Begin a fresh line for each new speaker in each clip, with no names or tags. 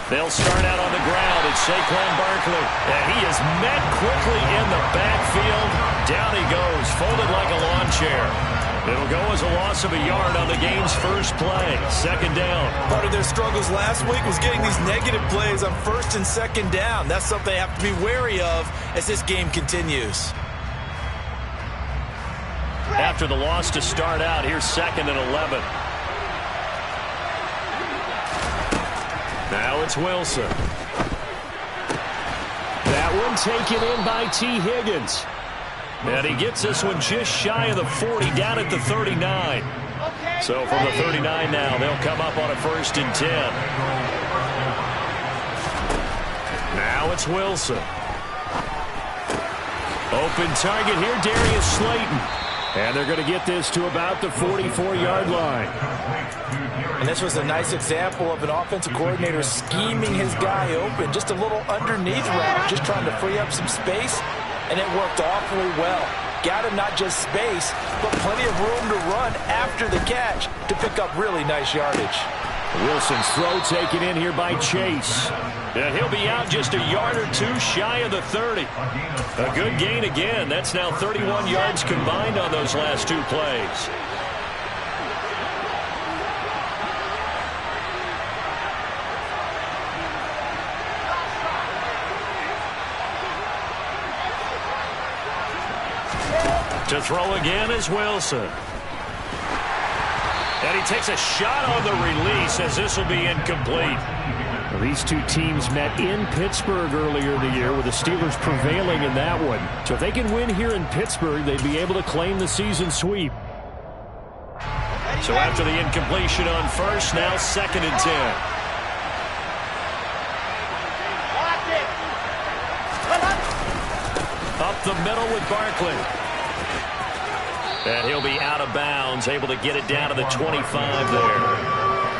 They'll start out on the ground. It's Saquon Barkley. And he is met quickly in the backfield. Down he goes, folded like a lawn chair. It'll go as a loss of a yard on the game's first play. Second down.
Part of their struggles last week was getting these negative plays on first and second down. That's something they have to be wary of as this game continues.
After the loss to start out, here's 2nd and 11. Now it's Wilson. That one taken in by T. Higgins. And he gets this one just shy of the 40, down at the 39. So from the 39 now, they'll come up on a 1st and 10. Now it's Wilson. Open target here, Darius Slayton. And they're going to get this to about the 44-yard line.
And this was a nice example of an offensive coordinator scheming his guy open. Just a little underneath route, just trying to free up some space. And it worked awfully well. Got him not just space, but plenty of room to run after the catch to pick up really nice yardage.
Wilson's throw taken in here by Chase. And he'll be out just a yard or two shy of the 30. A good gain again. That's now 31 yards combined on those last 2 plays. To throw again is Wilson. And he takes a shot on the release as this will be incomplete. Well, these two teams met in Pittsburgh earlier in the year with the Steelers prevailing in that one. So if they can win here in Pittsburgh, they'd be able to claim the season sweep. So after the incompletion on first, now 2nd and 10. Up the middle with Barkley. And he'll be out of bounds, able to get it down to the 25 there.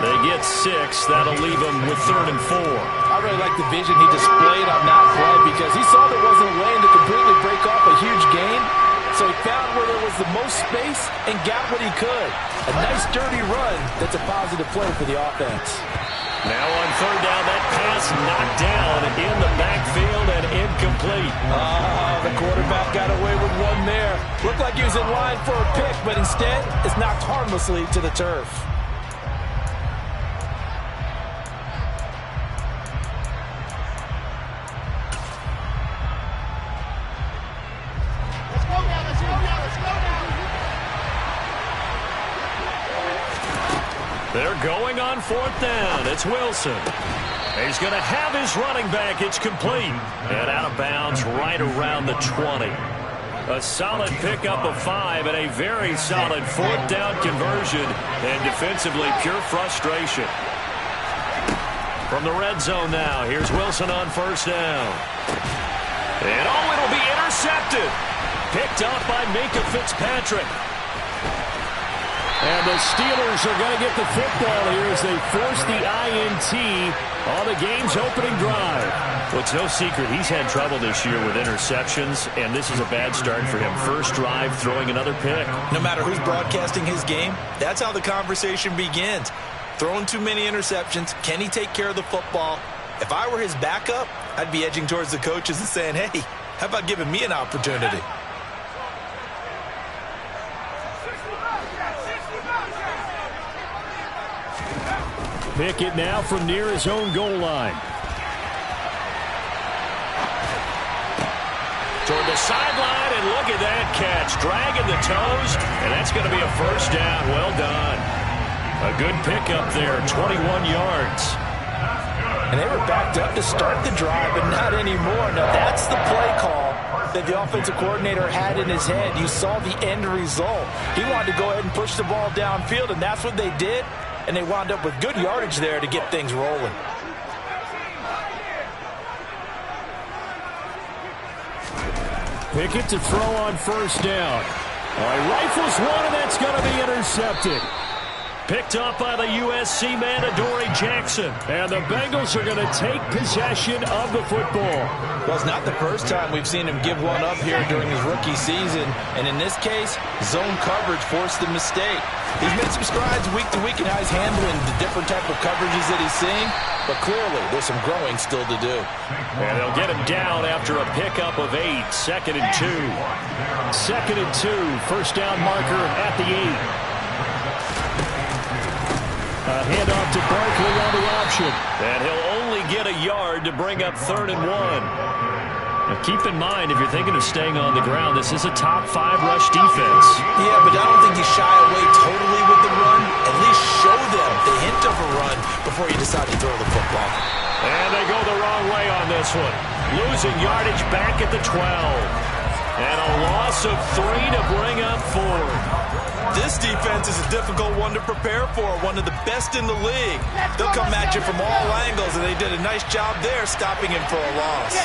They get 6. That'll leave them with 3rd and 4.
I really like the vision he displayed on that play because he saw there wasn't a lane to completely break off a huge gain. So he found where there was the most space and got what he could. A nice, dirty run that's a positive play for the offense.
Now on 3rd down, that pass knocked down in the backfield and incomplete.
The quarterback got away with one there. Looked like he was in line for a pick, but instead it's knocked harmlessly to the turf.
They're going on 4th down. It's Wilson. He's going to have his running back. It's complete. And out of bounds right around the 20. A solid pickup of 5 and a very solid 4th down conversion. And defensively, pure frustration. From the red zone now, here's Wilson on 1st down. And it'll be intercepted. Picked off by Minkah Fitzpatrick. And the Steelers are going to get the football here as they force the INT on the game's opening drive. Well, it's no secret he's had trouble this year with interceptions, and this is a bad start for him. First drive, throwing another pick.
No matter who's broadcasting his game, that's how the conversation begins. Throwing too many interceptions, can he take care of the football? If I were his backup, I'd be edging towards the coaches and saying, hey, how about giving me an opportunity?
Pickett now from near his own goal line. Toward the sideline, and look at that catch. Dragging the toes, and that's going to be a 1st down. Well done. A good pickup there, 21 yards.
And they were backed up to start the drive, but not anymore. Now, that's the play call that the offensive coordinator had in his head. You saw the end result. He wanted to go ahead and push the ball downfield, and that's what they did. And they wound up with good yardage there to get things rolling.
Pickett to throw on 1st down. All right, rifles one, and that's going to be intercepted. Picked off by the USC man, Adoree Jackson. And the Bengals are going to take possession of the football.
Well, it's not the first time we've seen him give one up here during his rookie season. And in this case, zone coverage forced the mistake. He's made some strides week to week in how he's handling the different type of coverages that he's seeing. But clearly, there's some growing still to do.
And they'll get him down after a pickup of 8. 2nd and 2. 2nd and 2. First down marker at the 8. A handoff to Barkley on the option. And he'll only get a yard to bring up 3rd and 1. Now keep in mind, if you're thinking of staying on the ground, this is a top 5 rush defense.
Yeah, but I don't think you shy away totally with the run. At least show them the hint of a run before you decide to throw the football.
And they go the wrong way on this one. Losing yardage back at the 12. And a loss of 3 to bring up 4.
This defense is a difficult one to prepare for, one of the best in the league. They'll come at you from all angles, and they did a nice job there stopping him for a loss.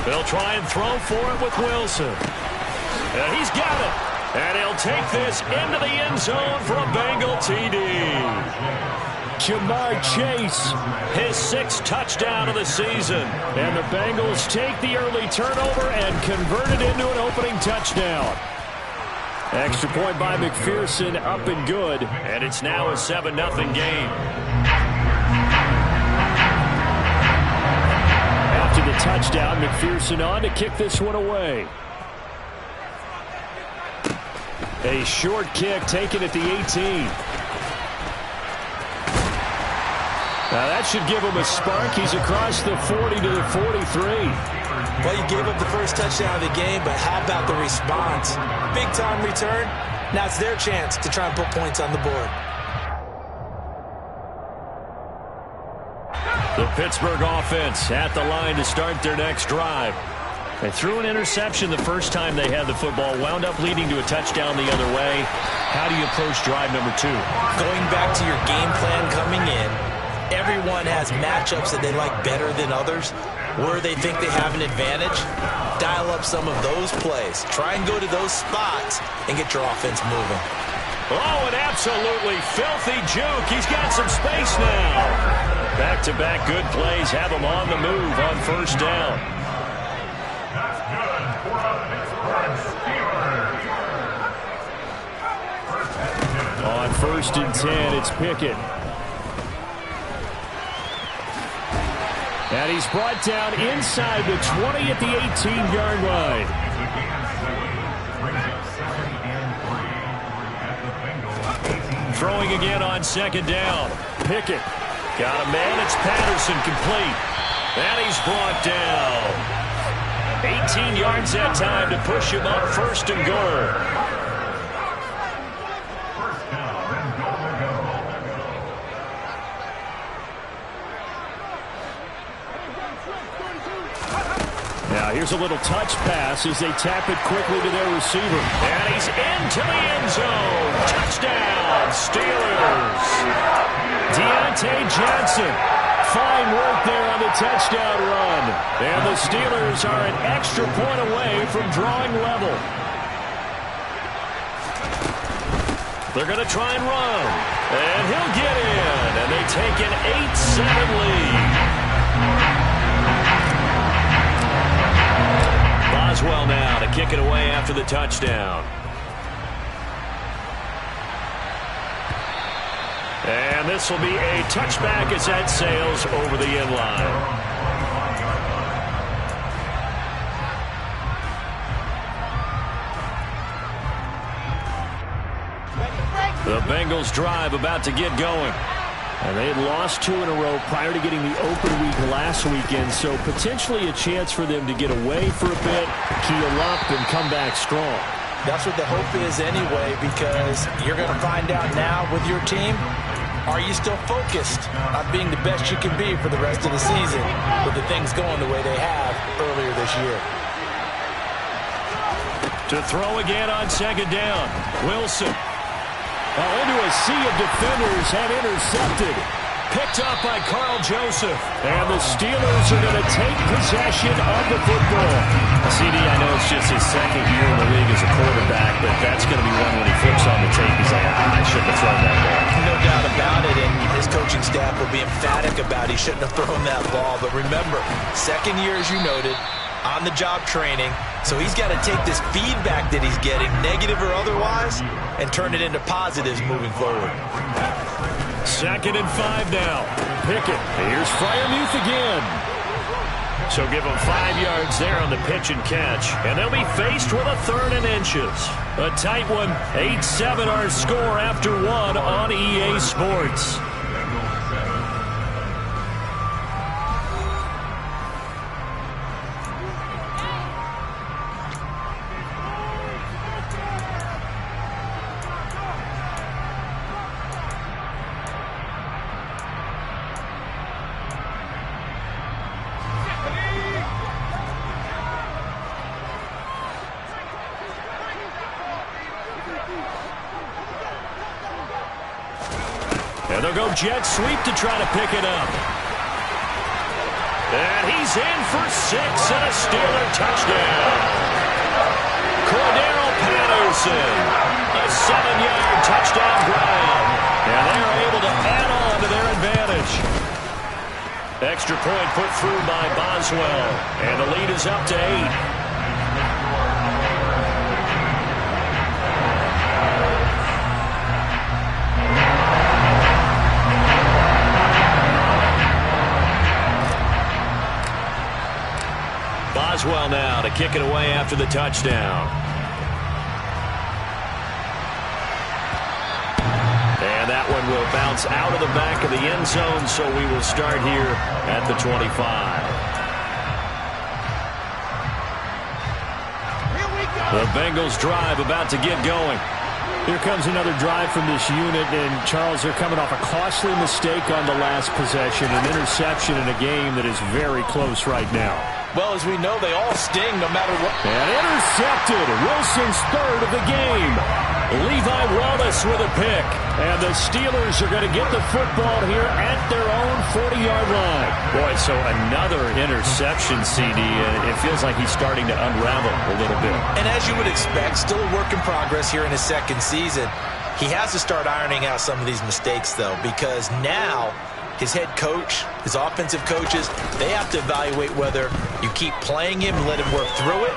They'll try and throw for it with Wilson. And he's got it. And he'll take this into the end zone for a Bengal TD. Jamar Chase, his 6th touchdown of the season. And the Bengals take the early turnover and convert it into an opening touchdown. Extra point by McPherson, up and good. And it's now a 7-0 game. After the touchdown, McPherson on to kick this one away. A short kick taken at the 18. Now that should give him a spark. He's across the 40 to the 43.
Well, you gave up the first touchdown of the game, but how about the response? Big-time return. Now it's their chance to try and put points on the board.
The Pittsburgh offense at the line to start their next drive. They threw an interception the first time they had the football, wound up leading to a touchdown the other way. How do you approach drive number 2?
Going back to your game plan coming in, everyone has matchups that they like better than others. Where they think they have an advantage, dial up some of those plays. Try and go to those spots and get your offense moving.
Oh, an absolutely filthy juke. He's got some space now. Back-to-back good plays have him on the move on first down. On 1st and 10, it's Pickett. And he's brought down inside the 20 at the 18-yard line. Throwing again on 2nd down. Pickett got a man. It's Patterson complete. And he's brought down. 18 yards that time to push him up 1st and goal. Now here's a little touch pass as they tap it quickly to their receiver. And he's into the end zone. Touchdown, Steelers. Deontay Johnson. Fine work there on the touchdown run. And the Steelers are an extra point away from drawing level. They're going to try and run. And he'll get in. And they take an 8-7 lead. Boswell now to kick it away after the touchdown. And this will be a touchback as that sails over the end line. The Bengals drive about to get going. And they had lost 2 in a row prior to getting the open week last weekend, so potentially a chance for them to get away for a bit, keel up, and come back strong.
That's what the hope is anyway, because you're going to find out now with your team, are you still focused on being the best you can be for the rest of the season with the things going the way they have earlier this year?
To throw again on 2nd down. Wilson. Into a sea of defenders, had intercepted. picked up by Carl Joseph. And the Steelers are going to take possession of the football. CD, I know it's just his second year in the league as a quarterback, but that's going to be one when he flips on the tape. He's like, I shouldn't have thrown that ball.
No doubt about it, and his coaching staff will be emphatic about he shouldn't have thrown that ball. But remember, second year, as you noted, on-the-job training, so he's got to take this feedback that he's getting, negative or otherwise, and turn it into positives moving forward.
2nd and 5 now. Pickett. Here's Freiermuth again. So give them 5 yards there on the pitch and catch, and they'll be faced with a 3rd and inches. A tight one. 8-7 our score after 1 on EA Sports. And they'll go jet sweep to try to pick it up. And he's in for 6 and a Steeler touchdown. Cordero Patterson, a 7-yard touchdown grab. And they're able to add on to their advantage. Extra point put through by Boswell. And the lead is up to 8. Boswell now to kick it away after the touchdown. And that one will bounce out of the back of the end zone, so we will start here at the 25. The Bengals drive about to get going.
Here comes another drive from this unit, and Charles, they're coming off a costly mistake on the last possession, an interception in a game that is very close right now.
Well, as we know, they all sting no matter what.
And intercepted. Wilson's 3rd of the game. Levi Wallace with a pick. And the Steelers are going to get the football here at their own 40-yard line. Boy, so another interception, CD. It feels like he's starting to unravel a little bit.
And as you would expect, still a work in progress here in his second season. He has to start ironing out some of these mistakes, though, because now his head coach, his offensive coaches, they have to evaluate whether you keep playing him and let him work through it,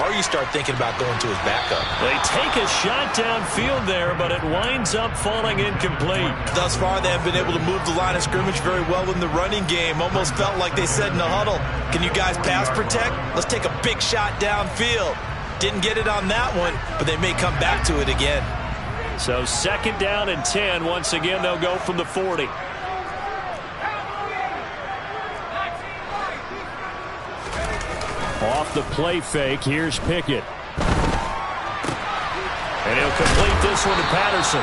or you start thinking about going to his backup.
They take a shot downfield there, but it winds up falling incomplete.
Thus far, they have been able to move the line of scrimmage very well in the running game. Almost felt like they said in the huddle, can you guys pass protect? Let's take a big shot downfield. Didn't get it on that one, but they may come back to it again.
So 2nd down and 10. Once again, they'll go from the 40. Off the play fake, here's Pickett. And he'll complete this one to Patterson.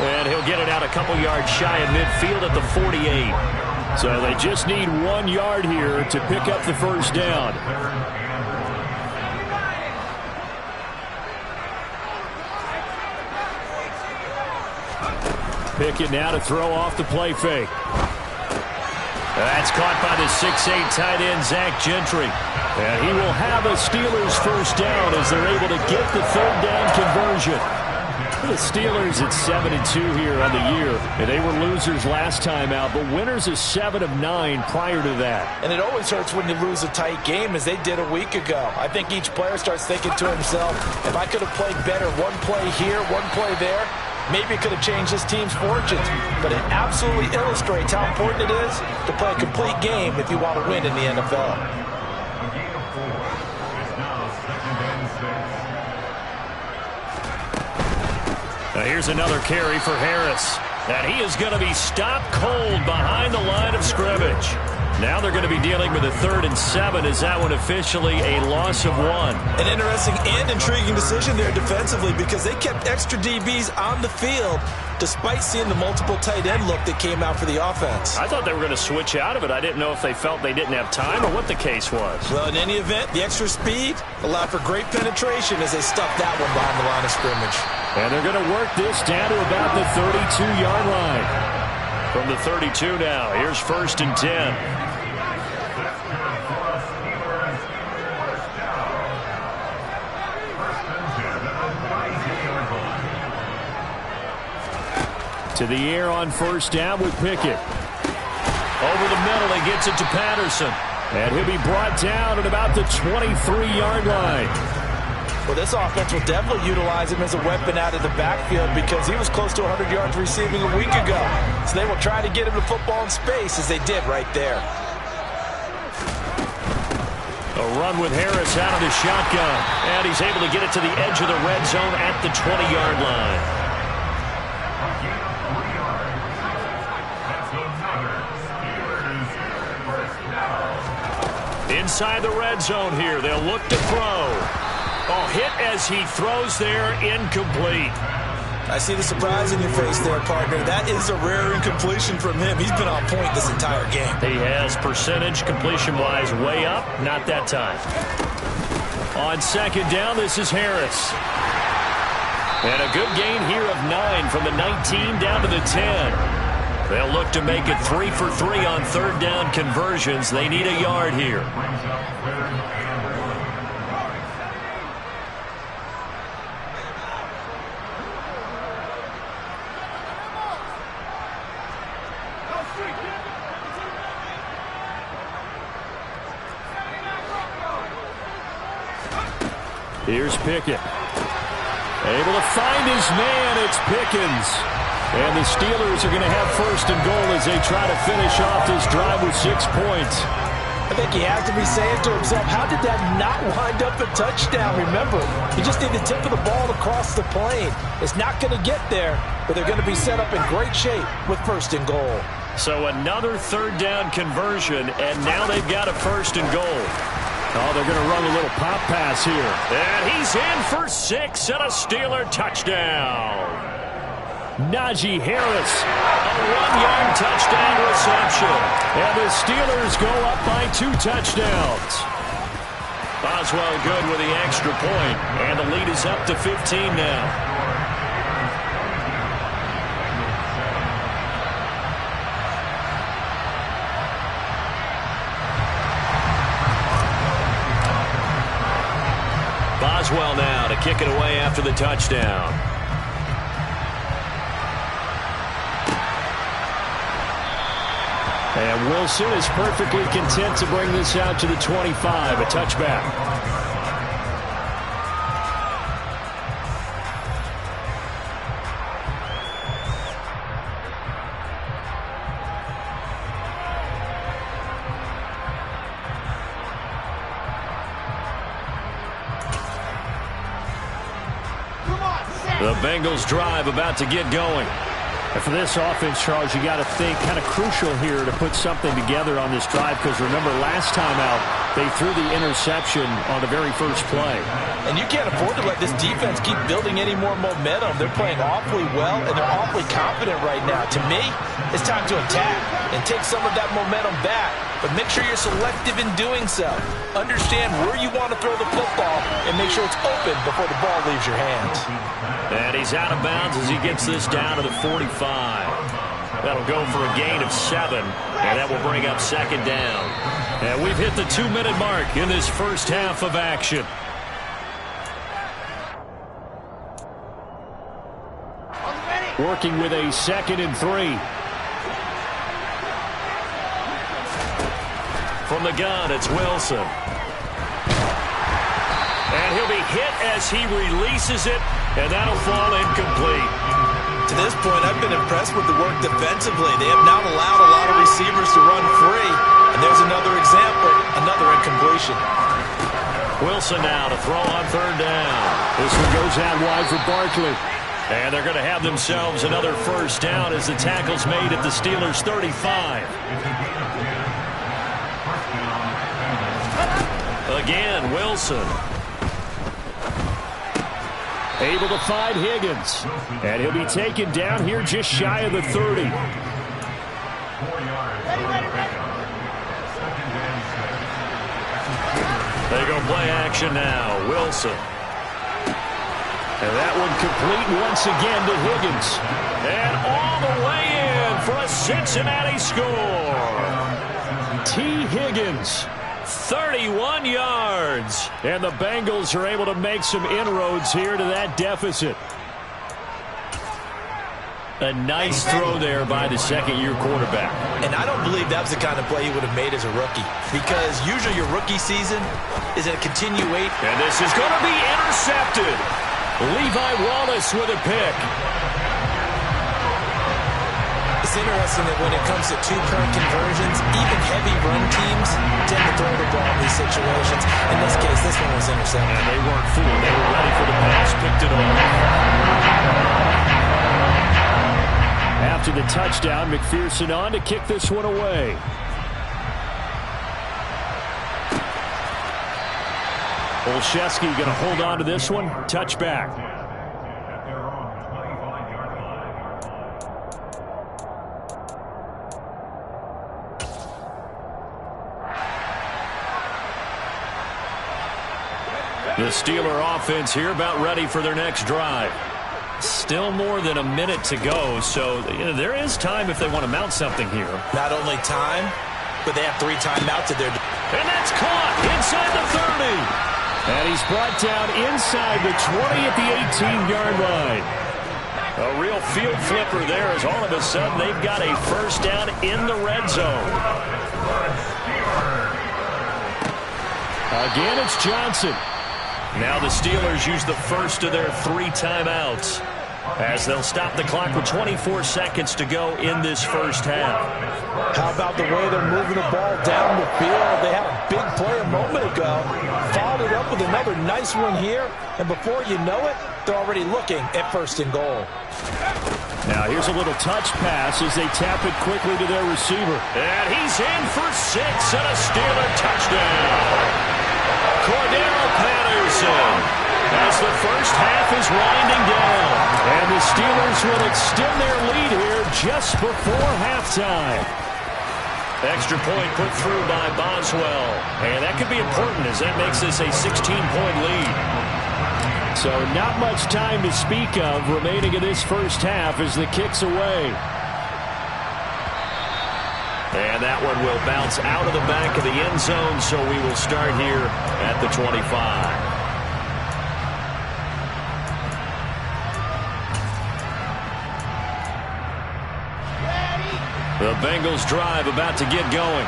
And he'll get it out a couple yards shy of midfield at the 48. So they just need 1 yard here to pick up the first down. Pickett now to throw off the play fake. That's caught by the 6'8" tight end, Zach Gentry. And he will have a Steelers first down as they're able to get the 3rd down conversion. The Steelers at 7-2 here on the year. And they were losers last time out, but winners of 7 of 9 prior to that.
And it always hurts when you lose a tight game, as they did a week ago. I think each player starts thinking to himself, if I could have played better one play here, one play there, maybe it could have changed this team's fortunes. But it absolutely illustrates how important it is to play a complete game if you want to win in the NFL.
Now here's another carry for Harris. And he is going to be stopped cold behind the line of scrimmage. Now they're going to be dealing with a 3rd and 7. Is that one officially a loss of 1?
An interesting and intriguing decision there defensively, because they kept extra DBs on the field despite seeing the multiple tight end look that came out for the offense.
I thought they were going to switch out of it. I didn't know if they felt they didn't have time or what the case was.
Well, in any event, the extra speed allowed for great penetration as they stuffed that one behind the line of scrimmage.
And they're going to work this down to about the 32-yard line. From the 32 now, here's 1st and 10.
To the air on 1st down with Pickett.
Over the middle, he gets it to Patterson.
And he'll be brought down at about the 23-yard line.
Well, this offense will definitely utilize him as a weapon out of the backfield because he was close to 100 yards receiving a week ago. So they will try to get him the football in space as they did right there.
A run with Harris out of the shotgun. And he's able to get it to the edge of the red zone at the 20-yard line. Inside the red zone here, they'll look to throw. Oh, hit as he throws there, incomplete.
I see the surprise in your face there, partner. That is a rare incompletion from him. He's been on point this entire game.
He has percentage completion-wise way up, not that time. On 2nd down, this is Harris. And a good gain here of 9 from the 19 down to the 10. They'll look to make it 3 for 3 on 3rd down conversions. They need a yard here.
Here's Pickett. Able to find his man. It's Pickens. And the Steelers are going to have 1st and goal as they try to finish off this drive with 6 points.
I think he has to be saying to himself, how did that not wind up a touchdown? Remember, you just need the tip of the ball across the plane. It's not going to get there, but they're going to be set up in great shape with 1st and goal.
So another 3rd down conversion, and now they've got a 1st and goal.
Oh, they're going to run a little pop pass here.
And he's in for 6 and a Steeler touchdown.
Najee Harris.
A 1-yard touchdown reception.
And the Steelers go up by 2 touchdowns.
Boswell good with the extra point. And the lead is up to 15 now. Boswell now to kick it away after the touchdown.
And Wilson is perfectly content to bring this out to the 25, a touchback.
The Bengals drive about to get going.
And for this offense, Charles, you got to think kind of crucial here to put something together on this drive because remember last time out they threw the interception on the very first play.
And you can't afford to let this defense keep building any more momentum. They're playing awfully well and they're awfully confident right now. To me, it's time to attack and take some of that momentum back. But make sure you're selective in doing so. Understand where you want to throw the football and make sure it's open before the ball leaves your hands.
And he's out of bounds as he gets this down to the 45. That'll go for a gain of 7, and that will bring up 2nd down. And we've hit the 2-minute mark in this first half of action.
Working with a 2nd and 3.
From the gun, it's Wilson. And he'll be hit as he releases it, and that'll fall incomplete.
To this point, I've been impressed with the work defensively. They have not allowed a lot of receivers to run free. And there's another example, another incompletion.
Wilson now to throw on 3rd down.
This one goes out wide for Barkley.
And they're going to have themselves another 1st down as the tackle's made at the Steelers' 35. Again, Wilson.
Able to find Higgins. And he'll be taken down here just shy of the 30.
They go play action now. Wilson.
And that one complete once again to Higgins.
And all the way in for a Cincinnati score.
T. Higgins.
31 yards.
And the Bengals are able to make some inroads here to that deficit.
A nice throw there by the second-year quarterback.
And I don't believe that was the kind of play he would have made as a rookie, because usually your rookie season is a continuation.
And this is going to be intercepted. Levi Wallace with a pick.
It's interesting that when it comes to two-point conversions, even heavy run teams tend to throw the ball in these situations. In this case, this one was intercepted.
And they weren't fooled. They were ready for the pass, picked it off.
After the touchdown, McPherson on to kick this one away. Olszewski going to hold on to this one. Touchback.
The Steeler offense here about ready for their next drive. Still more than a minute to go, so there is time if they want to mount something here.
Not only time, but they have 3 timeouts at their...
And that's caught inside the 30.
And he's brought down inside the 20 at the 18-yard line.
A real field flipper there as all of a sudden they've got a first down in the red zone.
Again, it's Johnson.
Now the Steelers use the first of their 3 timeouts as they'll stop the clock with 24 seconds to go in this first half.
How about the way they're moving the ball down the field? They had a big play a moment ago, followed it up with another nice one here, and before you know it, they're already looking at first and goal.
Now here's a little touch pass as they tap it quickly to their receiver.
And he's in for 6 and a Steeler touchdown. Cordero Patterson as the first half is winding down.
And the Steelers will extend their lead here just before halftime.
Extra point put through by Boswell. And that could be important as that makes this a 16-point lead.
So not much time to speak of remaining in this first half as the kick's away.
And that one will bounce out of the back of the end zone, so we will start here at the 25. The Bengals drive about to get going.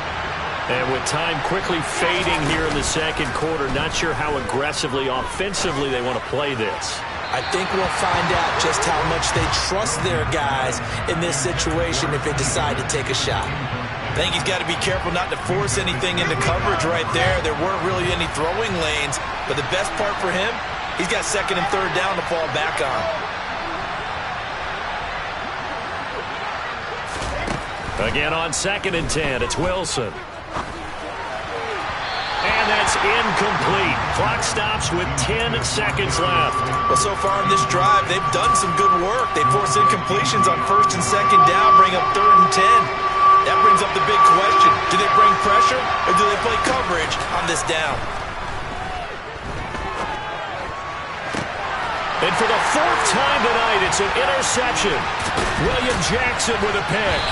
And with time quickly fading here in the second quarter, not sure how aggressively, offensively they want to play this.
I think we'll find out just how much they trust their guys in this situation if they decide to take a shot. I think he's got to be careful not to force anything into coverage right there. There weren't really any throwing lanes, but the best part for him, he's got second and third down to fall back on.
Again on 2nd and 10, it's Wilson. And that's incomplete. Clock stops with 10 seconds left.
Well, so far in this drive, they've done some good work. They force incompletions on 1st and 2nd down, bring up 3rd and 10. That brings up the big question. Do they bring pressure or do they play coverage on this down?
And for the 4th time tonight, it's an interception. William Jackson with a pick.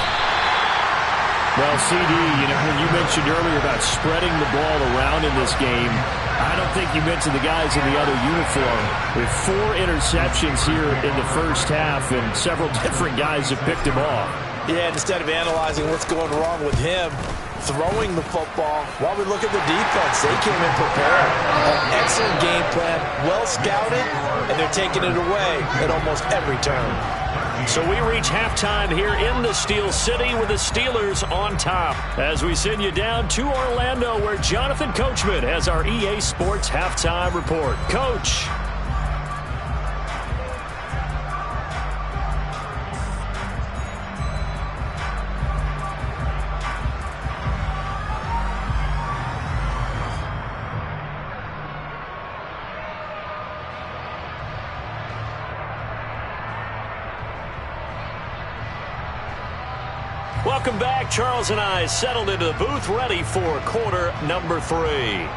Well, CD, when you mentioned earlier about spreading the ball around in this game, I don't think you mentioned the guys in the other uniform. With 4 interceptions here in the first half, and several different guys have picked him off.
Yeah, instead of analyzing what's going wrong with him, throwing the football, while we look at the defense, they came in prepared. An excellent game plan, well scouted, and they're taking it away at almost every turn.
So we reach halftime here in the Steel City with the Steelers on top. As we send you down to Orlando where Jonathan Coachman has our EA Sports Halftime Report. Coach. Welcome back. Charles and I settled into the booth, ready for quarter number 3.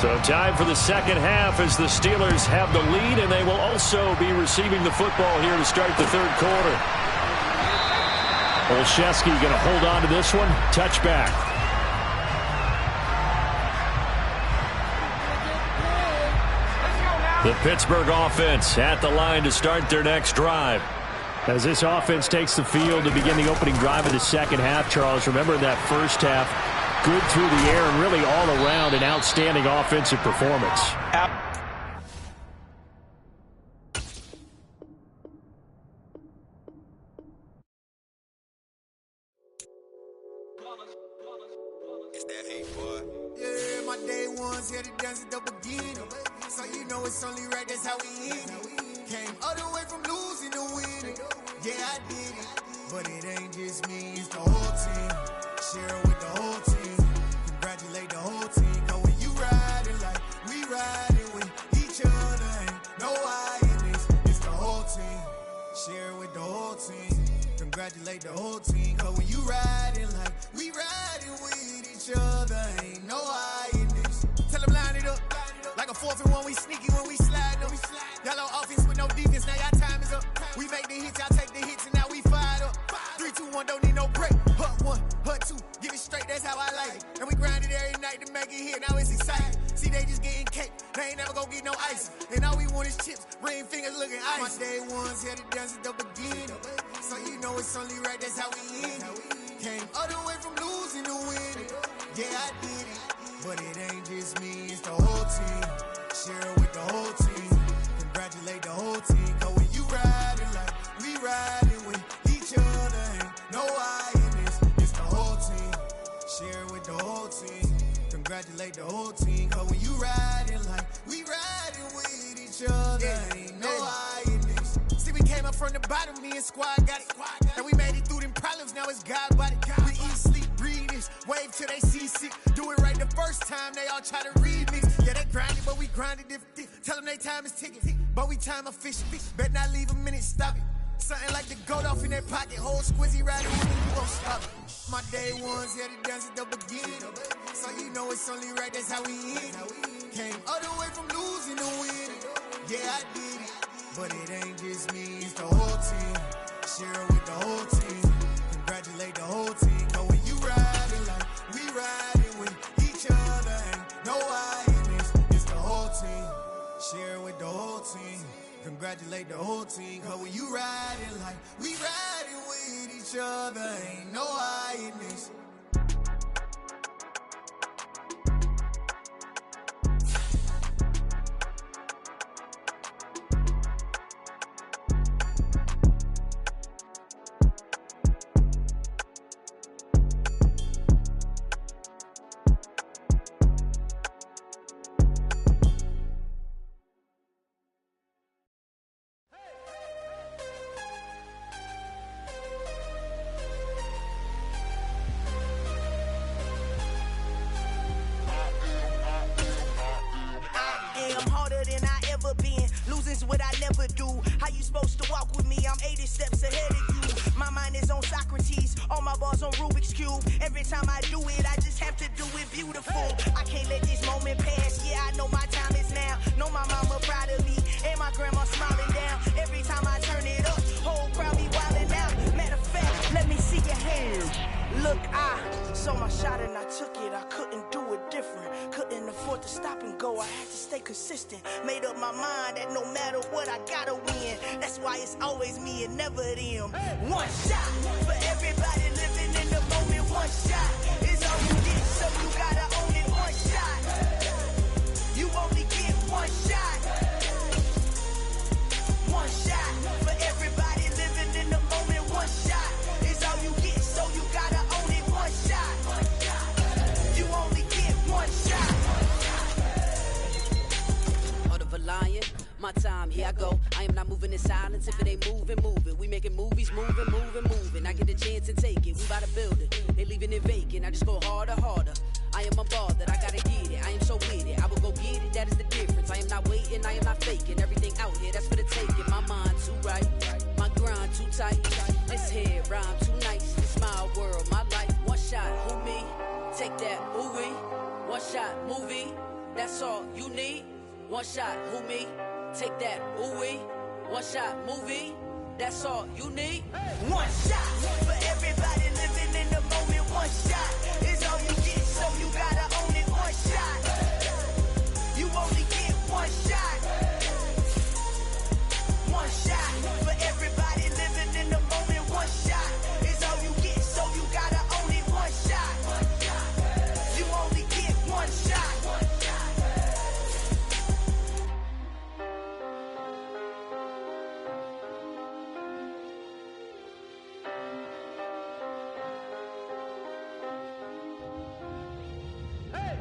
So time for the second half as the Steelers have the lead, and they will also be receiving the football here to start the third quarter. Olszewski going to hold on to this one. Touchback. The Pittsburgh offense at the line to start their next drive. As this offense takes the field to begin the opening drive of the second half, Charles, remember that first half, good through the air and really all around an outstanding offensive performance.
It's that hate, boy. Yeah, my day ones here to dance at the beginning. So you know it's only right, that's how we end it. Came all the way from losing to winning. Yeah, I did it. But it ain't just me, it's the whole team. Share it with the whole team. Congratulate the whole team. Cause when you riding like we riding with each other, ain't no I in this. It's the whole team. Share it with the whole team. Congratulate the whole team. Cause when you riding like we riding with each other, ain't no I in this. Tell them line it up. Like a 4th and 1, we sneaky when we slide them. Yellow offense with no defense, now y'all time is up. We make the hits, y'all take the hits, and now we fired up. 3, 2, 1, don't need no break. Hut 1, hut 2, get it straight, that's how I like it. And we grind it every night to make it hit, now it's exciting. See, they just getting cake, they ain't never gonna get no ice. And all we want is chips, ring fingers looking ice. My day ones here to dance at the beginning. So you know it's only right, that's how we end it. Came all the way from losing to winning. Yeah, I did it. But it ain't just me, it's the whole team. Share it with the whole team. Congratulate the whole team. Cause when you riding like we riding with each other, ain't no I in this. It's the whole team. Share it with the whole team. Congratulate the whole team. Cause when you riding like we riding with each other, ain't no I in this. See, we came up from the bottom, me and squad got it. And we made it through them problems, now it's God body. We eat, sleep, breathe this. Wave till they see sick. Do it right the first time, they all try to remix. Yeah, they grinded, but we grinded different. Tell them they time is ticking, but we time efficient. Bet not leave a minute, stop it. Something like the goat off in their pocket. Whole squizzy riding with me, you gon' stop it. My day ones here to dance at the beginning. So you know it's only right, that's how we end it. Came all the way from losing to winning. Yeah, I did it. But it ain't just me, it's the whole team. Share it with the whole team. Congratulate the whole team. Cause when you riding like we riding with each other, ain't no I in this. It's the whole team. Share it with the whole team. Congratulate the whole team. Cause when you riding like we riding with each other, ain't no I in this.
What I never do. How you supposed to walk with me? I'm 80 steps ahead of you. My mind is on Socrates, all my bars on Rubik's Cube. Every time I do it, I just have to do it beautiful. I can't let this moment pass. Yeah, I know my time is now. Know my mama proud of me, and my grandma smiling down. Every time I turn it up, whole crowd be wildin' out. Matter of fact, let me see your hands. Look, I saw my shot and I took it. I couldn't do it different. Couldn't afford to stop and go. I had to stay consistent. Made up my mind that no matter what, I gotta win. That's why it's always me and never them. One shot for everybody living in the moment. One shot is all you get, so you gotta own it. One shot. You only get one shot. One shot for everybody living in the moment. One shot is all you get, so you gotta own it. One shot. You only get one shot.
Heart of a lion, my time, here I go. I am not moving in silence. If it ain't moving, moving. We making movies, moving, moving, moving. I get a chance to take it. We bout to build it. They leaving it vacant. I just go harder, harder. I am a ball that I gotta get it. I am so with it. I will go get it. That is the difference. I am not waiting. I am not faking. Everything out here, that's for the taking. My mind too right. My grind too tight. This head rhyme too nice. This my world, my life. One shot, who me? Take that movie. One shot, movie. that's all you need. One shot, who me? Take that, ooh wee. One shot, movie, that's all you need.
One shot for everybody living in the moment. One shot is all you get, so you gotta own it. One shot, you only get one shot. One shot for everybody living in the moment. One shot is all you get, so you gotta own it. One shot, you only get one shot.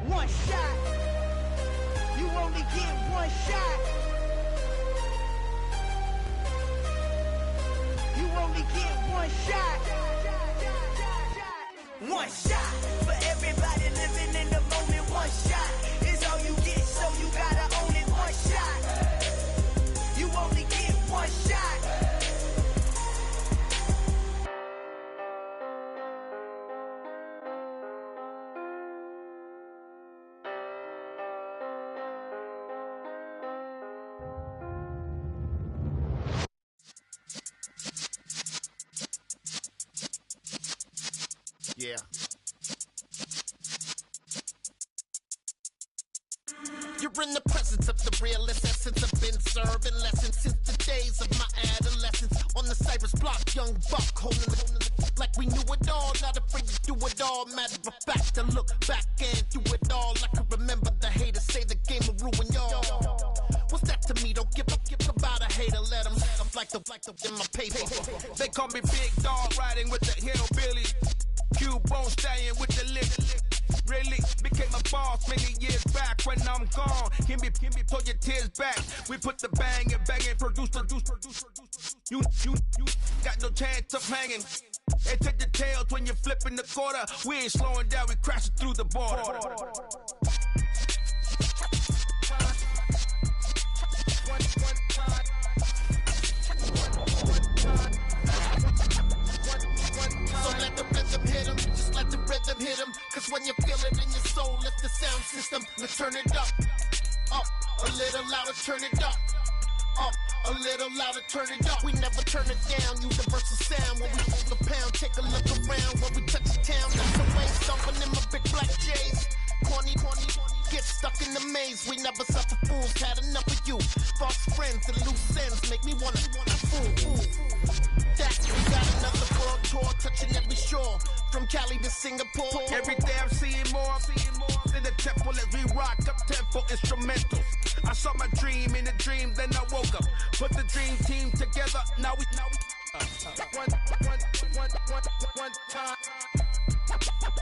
One shot. You only get one shot. You only get one shot. One shot for everybody living in the moment. One shot is all you get, so you gotta own it. One shot. You only get one shot.
Yeah. You're in the presence of the realest essence. I've been serving lessons since the days of my adolescence. On the Cypress block, young buck holding it like we knew it all. Not afraid to do it all. Matter of fact, to look back and do it all. I can remember the haters say the game will ruin y'all. What's that to me? Don't give about a hater. Let them like the in my paper.
They call me Big Dog, riding with the hillbilly. Cubone staying with the lick. Really became a boss many years back. When I'm gone, can be pull your tears back. We put the bang and produce. You got no chance of hanging. And take the tails when you're flipping the quarter. We ain't slowing down, we crashing through the border.
So let the rhythm hit him, just let the rhythm hit him. Cause when you feel it in your soul, lift the sound system. Now turn it up a little louder, turn it up a little louder, turn it up. We never turn it down, universal sound. When we hold the pound, take a look around. When we touch the town, that's the way stomping in my big black J's. Corny, get stuck in the maze. We never suffer fools, had enough of you. False friends and loose ends make me wanna fool. That we got another world tour, touching every shore, from Cali to Singapore.
Every day I'm seeing more in the temple as we rock up tempo instrumentals. I saw my dream in a dream, then I woke up. Put the dream team together, now we one time.